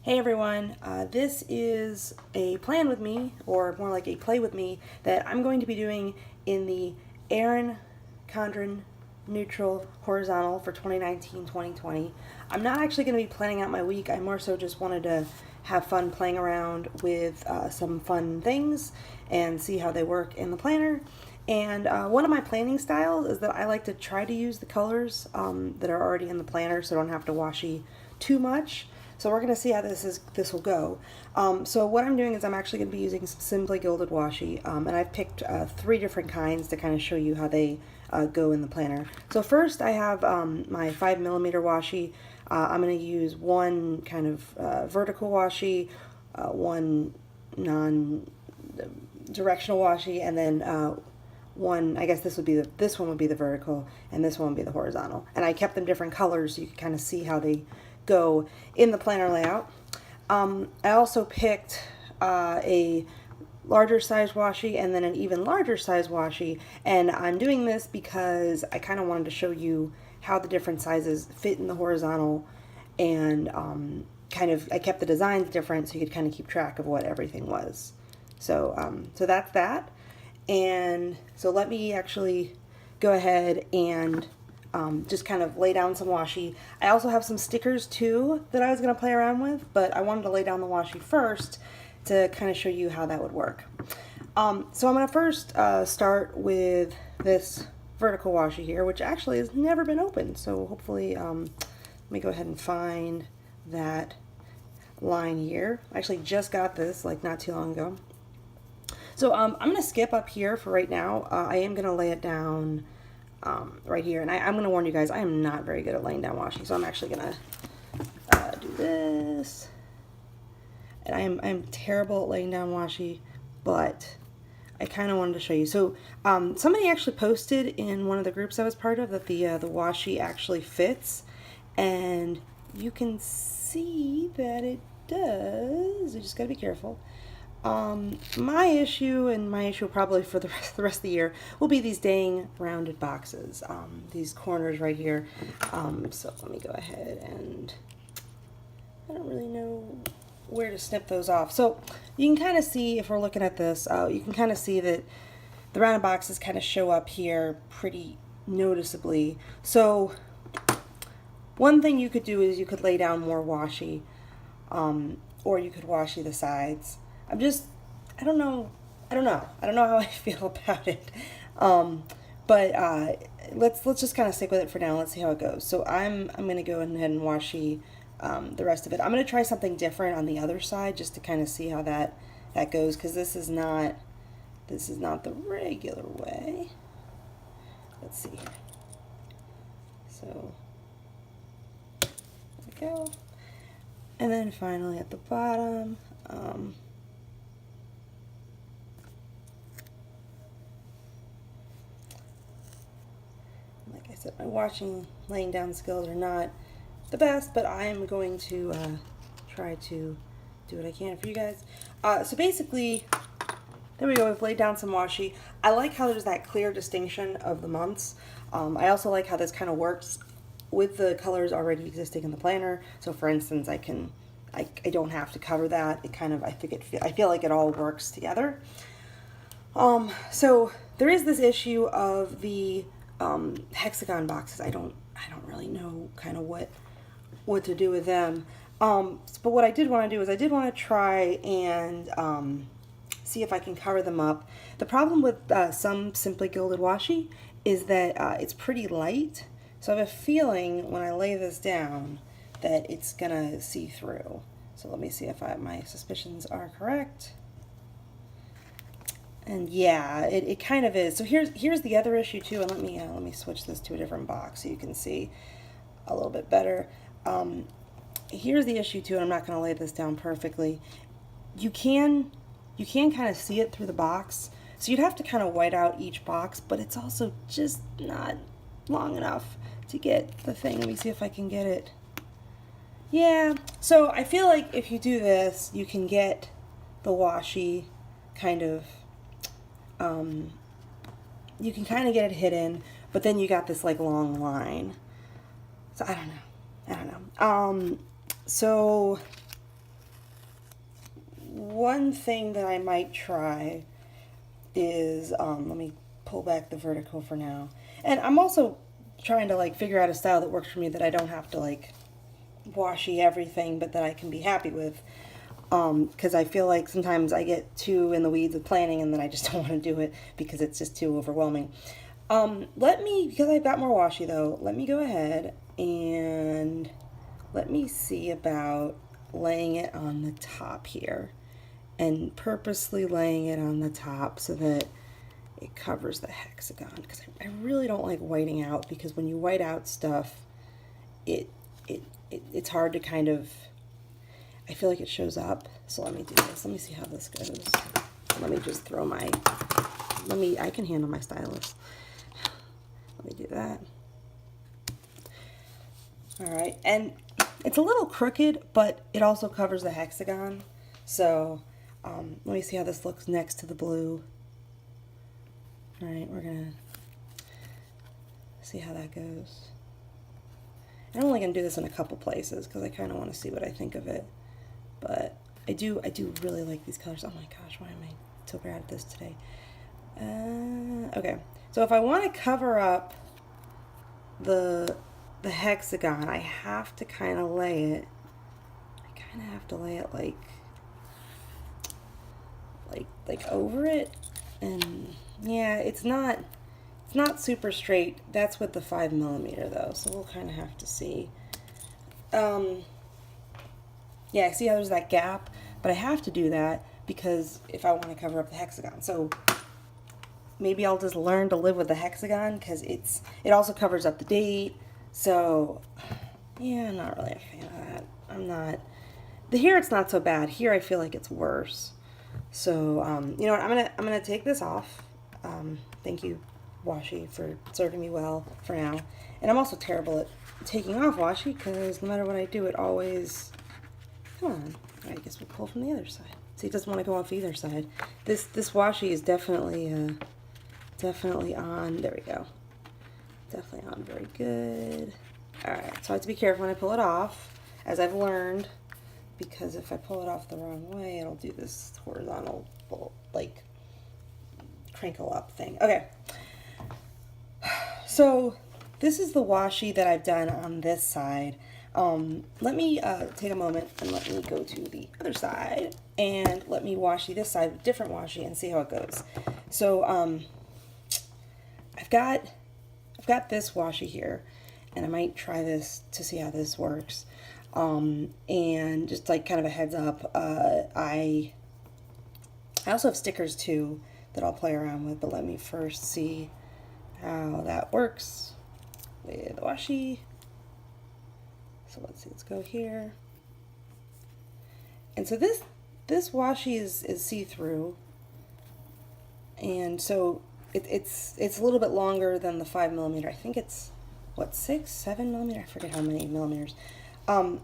Hey everyone, this is a plan with me, or more like a play with me, that I'm going to be doing in the Erin Condren Neutral Horizontal for 2019-2020. I'm not actually going to be planning out my week. I more so just wanted to have fun playing around with some fun things and see how they work in the planner. And one of my planning styles is that I like to try to use the colors that are already in the planner so I don't have to washi too much. So we're going to see how this will go. So what I'm doing is I'm actually going to be using some Simply Gilded washi, and I've picked 3 different kinds to kind of show you how they go in the planner. So first I have my 5mm washi. I'm going to use one kind of vertical washi, one non-directional washi, and then one, I guess this one would be the vertical, and this one would be the horizontal. And I kept them different colors so you can kind of see how they go in the planner layout. I also picked a larger size washi and then an even larger size washi, and I'm doing this because I kind of wanted to show you how the different sizes fit in the horizontal, and I kept the designs different so you could kind of keep track of what everything was. So that's that. And so let me actually go ahead and just kind of lay down some washi. I also have some stickers too that I was going to play around with, but I wanted to lay down the washi first to kind of show you how that would work. So I'm going to first start with this vertical washi here, which actually has never been opened. So hopefully, let me go ahead and find that line here. I actually just got this like not too long ago. So I'm going to skip up here for right now. I am going to lay it down right here. And I'm going to warn you guys, I am not very good at laying down washi. So I'm actually going to do this. And I'm terrible at laying down washi, but I kind of wanted to show you. So somebody actually posted in one of the groups I was part of that the washi actually fits. And you can see that it does. You just got to be careful. My issue probably for the rest of the year will be these dang rounded boxes, these corners right here. So let me go ahead and I don't really know where to snip those off. So you can kind of see, if we're looking at this, you can kind of see that the rounded boxes kind of show up here pretty noticeably. So one thing you could do is you could lay down more washi, or you could washi the sides. I don't know how I feel about it. But let's just kind of stick with it for now. Let's see how it goes. So I'm going to go ahead and washi the rest of it. I'm going to try something different on the other side just to kind of see how that goes, because this is not the regular way. Let's see here. So there we go. And then finally at the bottom, like I said, my laying down skills are not the best, but I am going to try to do what I can for you guys. So basically, there we go. We've laid down some washi. I like how there's that clear distinction of the months. I also like how this kind of works with the colors already existing in the planner. So for instance, I don't have to cover that. It kind of, I feel like it all works together. So there is this issue of the hexagon boxes. I don't really know kind of what to do with them. But what I did want to do is I did want to try and see if I can cover them up. The problem with some Simply Gilded washi is that it's pretty light. So I have a feeling when I lay this down that it's gonna see through. So let me see if my suspicions are correct. And yeah, it kind of is. So here's the other issue too. And let me switch this to a different box so you can see a little bit better. Here's the issue too, and I'm not going to lay this down perfectly. You can kind of see it through the box, so you'd have to kind of white out each box, but it's also just not long enough to get the thing. Let me see if I can get it. Yeah, so I feel like if you do this, you can get the washi kind of, you can kind of get it hidden, but then you got this like long line. So I don't know. So one thing that I might try is, let me pull back the vertical for now. And I'm also trying to like figure out a style that works for me that I don't have to like washi everything, but that I can be happy with. Because I feel like sometimes I get too in the weeds of planning and then I just don't want to do it because it's just too overwhelming. Because I've got more washi though, let me go ahead and let me see about laying it on the top here, and purposely laying it on the top so that it covers the hexagon, because I really don't like whiting out, because when you white out stuff, it's hard to kind of, I feel like it shows up. So let me do this. Let me see how this goes. Let me just throw my, I can handle my stylus. Let me do that. All right, and it's a little crooked, but it also covers the hexagon. So let me see how this looks next to the blue. All right, we're gonna see how that goes. I'm only gonna do this in a couple places because I kind of want to see what I think of it. But I do really like these colors. Oh my gosh, why am I so bad at this today? Okay, so if I want to cover up the hexagon, I have to kind of lay it. I kind of have to lay it like over it, and yeah, it's not super straight. That's with the 5mm though, so we'll kind of have to see. Yeah, see how there's that gap, but I have to do that because if I want to cover up the hexagon. So maybe I'll just learn to live with the hexagon because it also covers up the date. So yeah, I'm not really a fan of that. I'm not. Here it's not so bad. Here I feel like it's worse. So you know what? I'm gonna take this off. Thank you, washi, for serving me well for now. And I'm also terrible at taking off washi because no matter what I do, it always. Come on. I guess we'll pull from the other side. See, it doesn't want to go off either side. This washi is definitely on. There we go. Definitely on. Very good. All right. So I have to be careful when I pull it off, as I've learned, because if I pull it off the wrong way, it'll do this horizontal, like, crinkle up thing. Okay. So this is the washi that I've done on this side. Let me take a moment and let me go to the other side and let me washi this side with different washi and see how it goes. So I've got this washi here, and I might try this to see how this works. And just like kind of a heads up, I also have stickers too that I'll play around with, but let me first see how that works with the washi. So let's see, let's go here. And so this washi is see-through, and so it's a little bit longer than the 5mm. I think it's what, 6, 7mm? I forget how many millimeters. And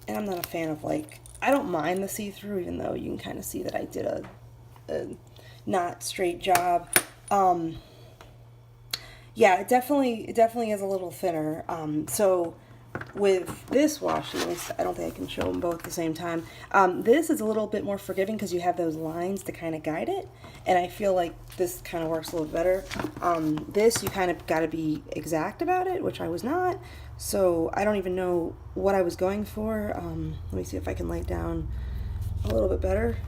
I'm not a fan of, like, I don't mind the see-through, even though you can kind of see that I did a not straight job. Yeah, it definitely is a little thinner. So with this washi, I don't think I can show them both at the same time. This is a little bit more forgiving because you have those lines to kind of guide it, and I feel like this kind of works a little better. This, you kind of got to be exact about it, which I was not, so I don't even know what I was going for. Let me see if I can lay it down a little bit better.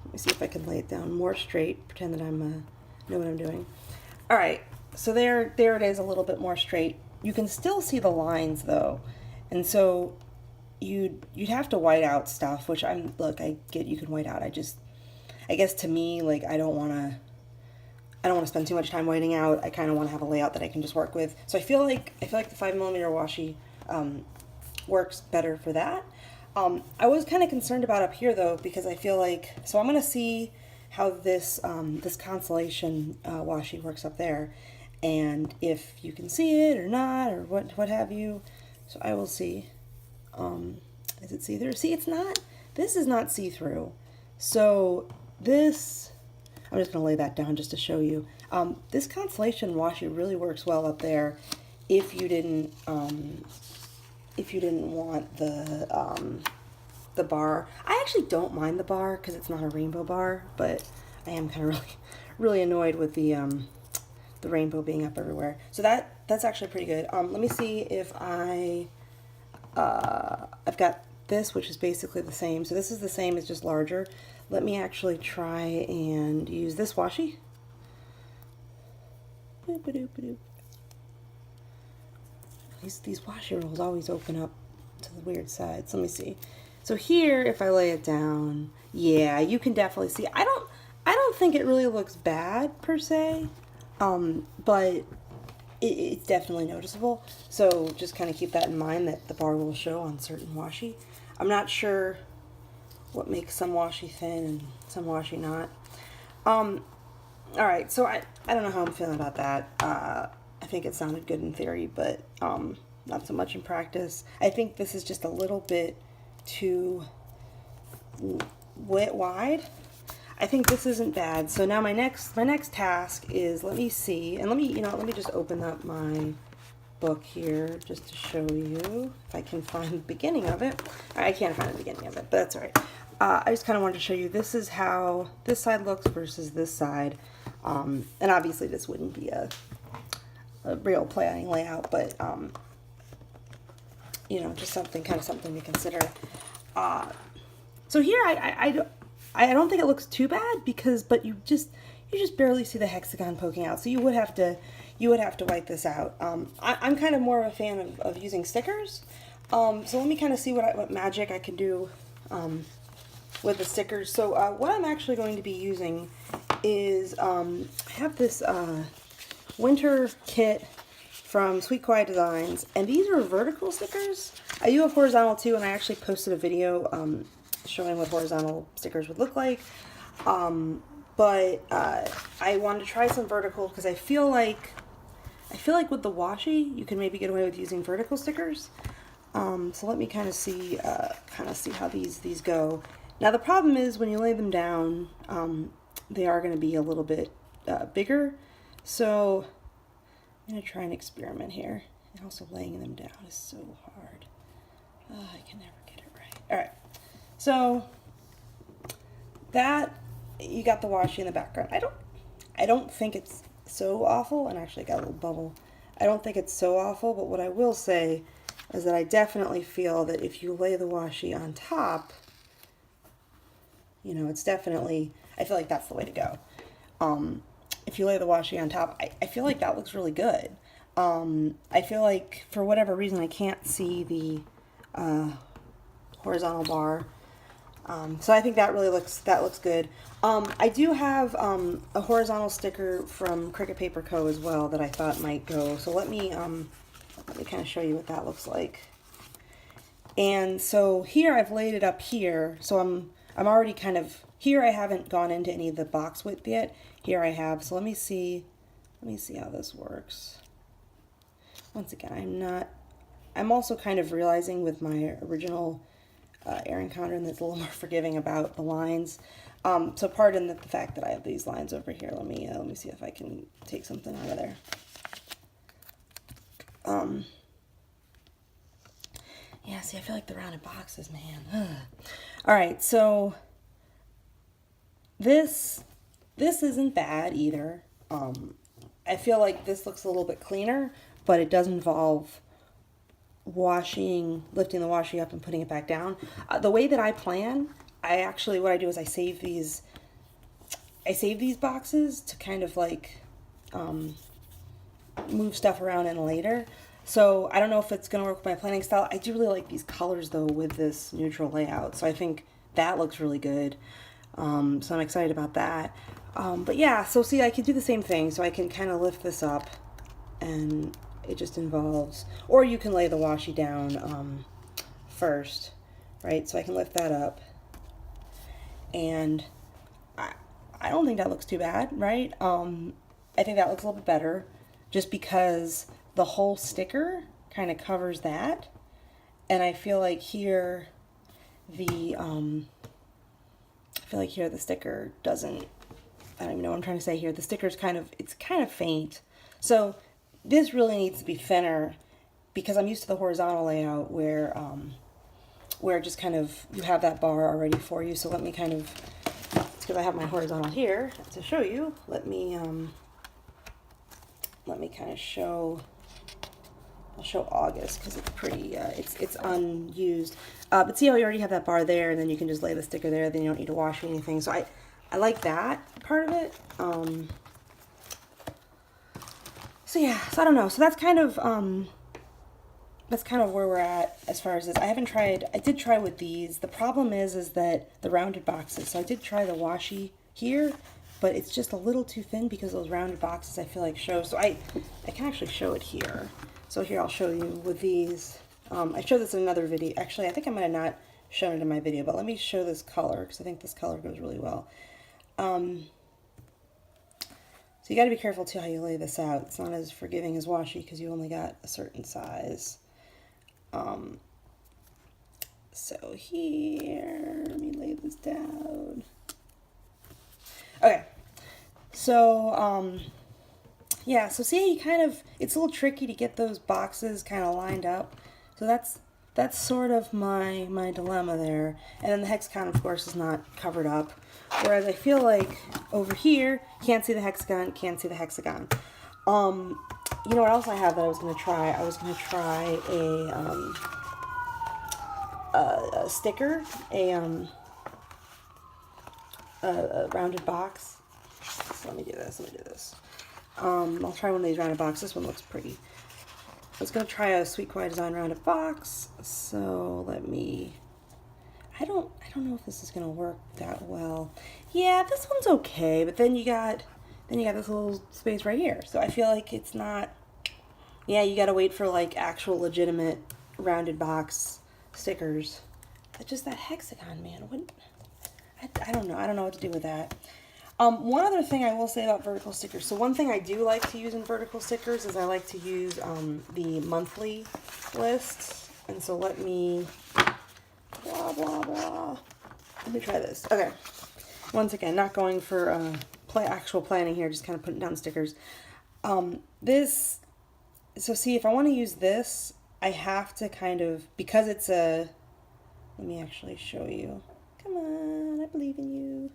Let me see if I can lay it down more straight, pretend that I know what I'm doing. All right. So there it is, a little bit more straight. You can still see the lines though, and so you'd have to white out stuff, which I get you can white out. I guess to me, like, I don't want to spend too much time whiting out. I kind of want to have a layout that I can just work with. So I feel like the 5mm washi works better for that. I was kind of concerned about up here though, because I feel like, so I'm gonna see how this this constellation washi works up there, and if you can see it or not, or what have you. So I will see. Is it see-through? See, it's not. This is not see-through. So this, I'm just gonna lay that down just to show you. This constellation washi really works well up there if you didn't want the the bar. I actually don't mind the bar because it's not a rainbow bar, but I am kind of really annoyed with the rainbow being up everywhere. So that's actually pretty good. Let me see if I've got this, which is basically the same. So this is the same, it's just larger. Let me actually try and use this washi. These washi rolls always open up to the weird sides. Let me see. So here, if I lay it down, yeah, you can definitely see. I don't think it really looks bad per se, but it's definitely noticeable. So just kind of keep that in mind that the bar will show on certain washi. I'm not sure what makes some washi thin and some washi not. All right, so I don't know how I'm feeling about that. I think it sounded good in theory, but not so much in practice. I think this is just a little bit too wide. I think this isn't bad. So now my next task is, let me see, and let me just open up my book here just to show you if I can find the beginning of it. I can't find the beginning of it, but that's all right. I just kind of wanted to show you this is how this side looks versus this side, and obviously this wouldn't be a real planning layout, but you know, just something to consider. So here I don't think it looks too bad but you just barely see the hexagon poking out. So you would have to wipe this out. I'm kind of more of a fan of using stickers. So let me kind of see what magic I can do with the stickers. So what I'm actually going to be using is I have this winter kit from Kawaii Designs, and these are vertical stickers. I do have horizontal too, and I actually posted a video showing what horizontal stickers would look like. But I wanted to try some vertical because I feel like with the washi you can maybe get away with using vertical stickers. So let me kind of see how these go. Now the problem is when you lay them down, they are going to be a little bit bigger. So I'm going to try an experiment here. And also laying them down is so hard. I can never get it right. All right. So that, you got the washi in the background. I don't think it's so awful, and actually got a little bubble. I don't think it's so awful, but what I will say is that I definitely feel that if you lay the washi on top, you know, it's definitely, I feel like that's the way to go. If you lay the washi on top, I feel like that looks really good. I feel like for whatever reason I can't see the horizontal bar. So I think that really looks good. I do have a horizontal sticker from Cricut Paper Co. as well that I thought might go. So let me kind of show you what that looks like. And so here I've laid it up here. So I'm already kind of here. I haven't gone into any of the box width yet. Here I have. So let me see how this works. Once again, I'm also kind of realizing with my original Erin Condren that's a little more forgiving about the lines. So pardon the fact that I have these lines over here. Let me see if I can take something out of there. Yeah, see, I feel like the rounded boxes, man. Ugh. All right, so this isn't bad either. I feel like this looks a little bit cleaner, but it does involve lifting the washi up and putting it back down. The way that I plan, what I do is I save these boxes to kind of like move stuff around in later. So I don't know if it's going to work with my planning style. I do really like these colors though with this neutral layout. So I think that looks really good. So I'm excited about that. But yeah, so see, I could do the same thing. So I can kind of lift this up, and it just involves, or you can lay the washi down first, right? So I can lift that up, and I don't think that looks too bad, right? I think that looks a little bit better, just because the whole sticker kind of covers that, and I feel like here the sticker doesn't. I don't even know what I'm trying to say here. The sticker's kind of faint, so this really needs to be thinner, because I'm used to the horizontal layout where where just kind of you have that bar already for you. So let me kind of, because I have my horizontal here to show you, let me kind of show, I'll show August because it's pretty, it's unused. But see how you already have that bar there, and then you can just lay the sticker there, then you don't need to wash anything. So I like that part of it. So yeah, so I don't know. So that's kind of where we're at as far as this. I haven't tried, I did try with these. The problem is that the rounded boxes, so I did try the washi here, but it's just a little too thin because those rounded boxes I feel like show. So I can actually show it here. So here I'll show you with these. I showed this in another video. Actually, I think I might have not shown it in my video, but let me show this color because I think this color goes really well. So you got to be careful too how you lay this out. It's not as forgiving as washi because you only got a certain size. So here, let me lay this down. Okay, so yeah, so see how you kind of, it's a little tricky to get those boxes kind of lined up. So that's sort of my dilemma there. And then the hexagon, of course, is not covered up. Whereas I feel like over here, can't see the hexagon, can't see the hexagon. You know what else I have that I was going to try? I was going to try a sticker, a rounded box. So let me do this. I'll try one of these rounded boxes. This one looks pretty. I was going to try a Sweet Kawaii Design rounded box. So let me... I don't know if this is going to work that well. Yeah, this one's okay, but then you got this little space right here. So I feel like it's not, yeah, you got to wait for like actual legitimate rounded box stickers. But just that hexagon, man, I don't know. I don't know what to do with that. One other thing I will say about vertical stickers. So one thing I do like to use in vertical stickers is I like to use the monthly lists. And so let me, blah, blah, blah. Let me try this. Okay. Once again, not going for actual planning here, just kind of putting down stickers. So see, if I want to use this, I have to kind of, because it's a, let me actually show you. Come on, I believe in you.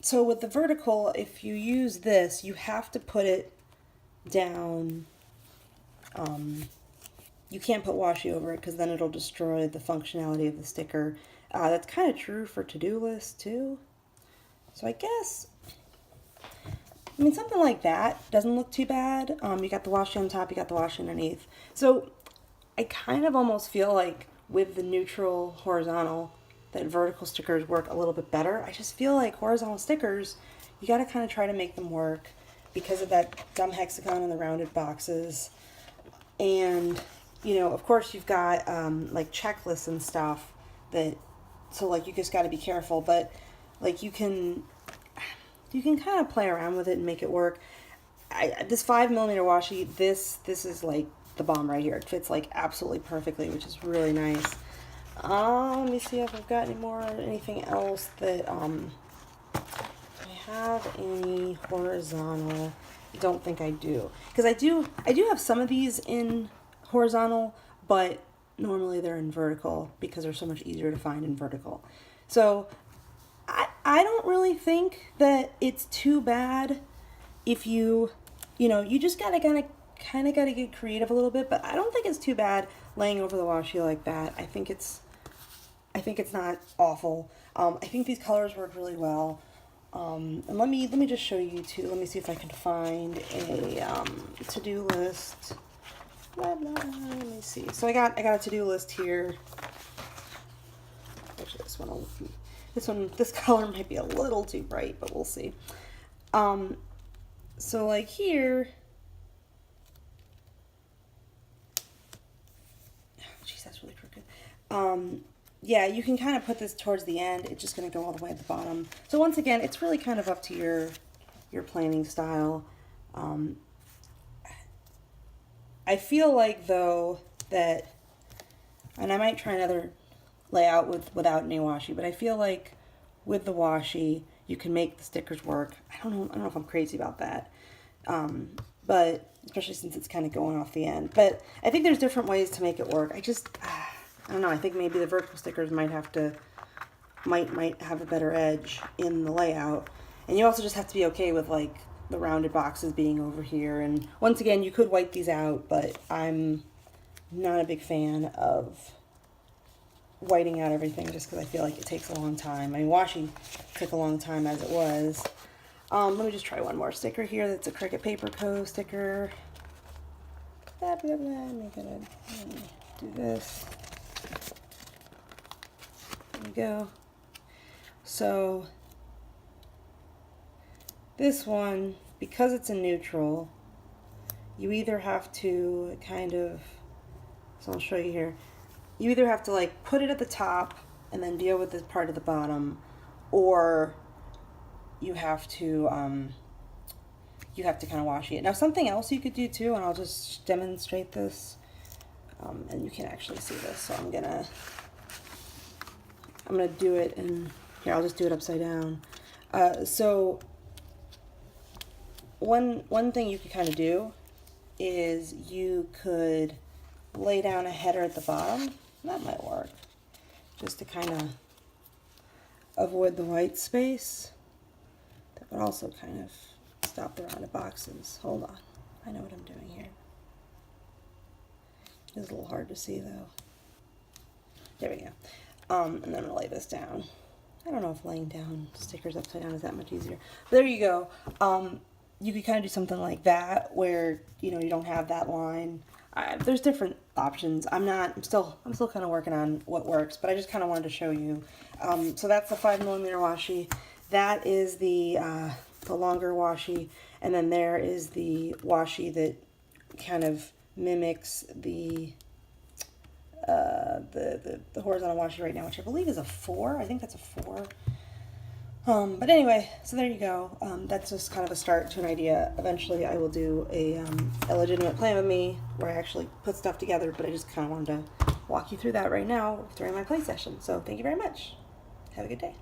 So with the vertical, if you use this, you have to put it down. You can't put washi over it because then it'll destroy the functionality of the sticker. That's kind of true for to-do lists too. So I guess, I mean, something like that doesn't look too bad. You got the washi on top, you got the washi underneath. So I kind of almost feel like with the neutral horizontal that vertical stickers work a little bit better. I just feel like horizontal stickers, you got to kind of try to make them work because of that dumb hexagon and the rounded boxes. And, you know, of course you've got like checklists and stuff that, so like you just got to be careful, but like you can kind of play around with it and make it work. This 5mm washi, this is like the bomb right here. It fits like absolutely perfectly, which is really nice. Let me see if I've got anything else that I have any horizontal. I don't think I do, because I do have some of these in horizontal, but normally they're in vertical because they're so much easier to find in vertical. So I don't really think that it's too bad if you just gotta kind of gotta get creative a little bit, but I don't think it's too bad laying over the washi like that. I think it's not awful. I think these colors work really well. And let me just show you too. Let me see if I can find a to-do list. Blah, blah. Let me see. So I got a to-do list here. Actually, this color might be a little too bright, but we'll see. So like here, geez, that's really crooked. Yeah, you can kind of put this towards the end. It's just going to go all the way at the bottom. So once again, it's really kind of up to your planning style. I feel like though that, and I might try another layout without any washi, but I feel like with the washi you can make the stickers work. I don't know if I'm crazy about that, but especially since it's kind of going off the end. But I think there's different ways to make it work. I just I don't know, I think maybe the vertical stickers might have a better edge in the layout. And you also just have to be okay with like the rounded boxes being over here. And once again, you could wipe these out, but I'm not a big fan of whiting out everything just because I feel like it takes a long time. I mean, washi took a long time as it was. Let me just try one more sticker here. That's a Cricut Paper Co. sticker. Blah, blah, blah. Let me do this. There we go. So this one, because it's a neutral, you either have to so I'll show you here. You either have to like put it at the top and then deal with this part at the bottom, or you have to kind of washi it. Now something else you could do too, and I'll just demonstrate this, and you can actually see this. So I'm gonna do it, and here I'll just do it upside down. So one thing you could kind of do is you could lay down a header at the bottom. That might work, just to kind of avoid the white space. That would also kind of stop the rounded boxes. Hold on, I know what I'm doing here. It's a little hard to see though. There we go. And then I'm gonna lay this down. I don't know if laying down stickers upside down is that much easier. But there you go. You could kind of do something like that where, you know, you don't have that line. There's different options. I'm still kind of working on what works, but I just kind of wanted to show you. So that's the 5mm washi. That is the longer washi, and then there is the washi that kind of mimics the horizontal washi right now, which I believe is a 4. I think that's a 4. But anyway, so there you go. That's just kind of a start to an idea. Eventually I will do a legitimate plan with me where I actually put stuff together, but I just kind of wanted to walk you through that right now during my play session. So thank you very much. Have a good day.